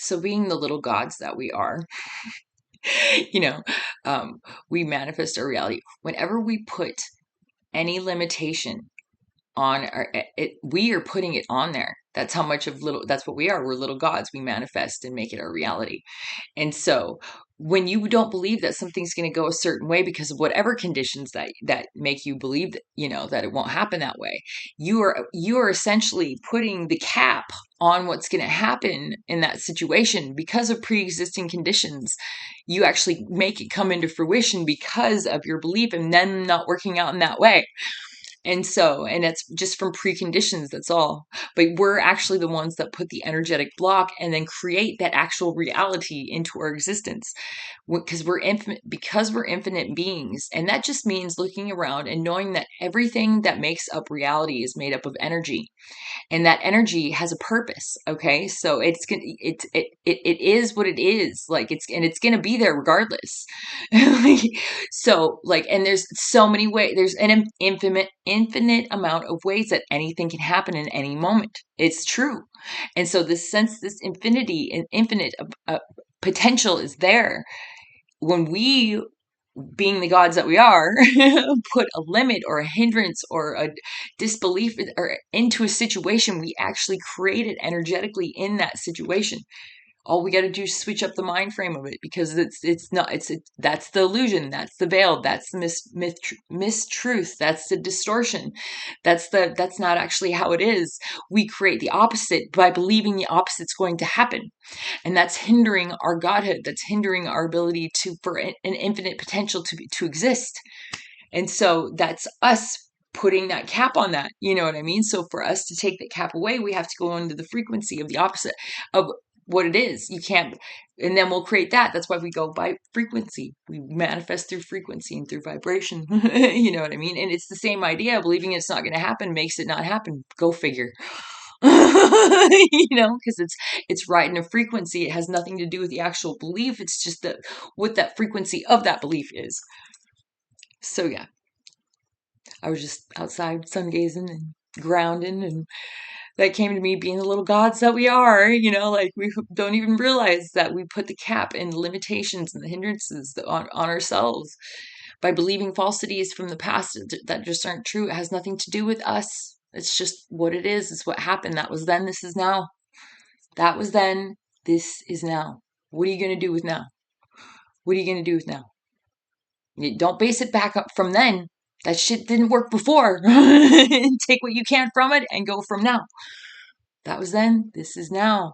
So being the little gods that we are, you know, we manifest our reality. Whenever we put any limitation on we are putting it on there. That's how much of little, that's what we are. We're little gods. We manifest and make it our reality. And so when you don't believe that something's going to go a certain way because of whatever conditions that make you believe that, that it won't happen that way, you are essentially putting the cap on what's going to happen in that situation because of pre-existing conditions. You actually make it come into fruition because of your belief and then not working out in that way. And it's just from preconditions, that's all. But we're actually the ones that put the energetic block and then create that actual reality into our existence. Because we're infinite beings. And that just means looking around and knowing that everything that makes up reality is made up of energy. And that energy has a purpose. Okay. So it is what it is. It's going to be there regardless. And there's so many ways, there's an infinite amount of ways that anything can happen in any moment. It's true. And so this infinity and infinite potential is there. When we, being the gods that we are, put a limit or a hindrance or a disbelief or into a situation, we actually create it energetically in that situation. All we got to do is switch up the mind frame of it, because that's the illusion, that's the veil, that's the mistruth, that's the distortion, that's not actually how it is. We create the opposite by believing the opposite's going to happen, and that's hindering our godhood. That's hindering our ability for an infinite potential to exist. And so that's us putting that cap on that. You know what I mean? So for us to take the cap away, we have to go into the frequency of the opposite of what it is. You can't, and then we'll create that. That's why we go by frequency. We manifest through frequency and through vibration. You know what I mean? And it's the same idea. Believing it's not going to happen makes it not happen. Go figure. Because it's riding a frequency. It has nothing to do with the actual belief. It's just what that frequency of that belief is. So yeah, I was just outside sun gazing and grounding, and that came to me, being the little gods that we are. We don't even realize that we put the cap and the limitations and the hindrances on ourselves by believing falsities from the past that just aren't true. It has nothing to do with us. It's just what it is. It's what happened. That was then. This is now. That was then. This is now. What are you going to do with now? What are you going to do with now? Don't base it back up from then. That shit didn't work before. Take what you can from it and go from now. That was then. This is now.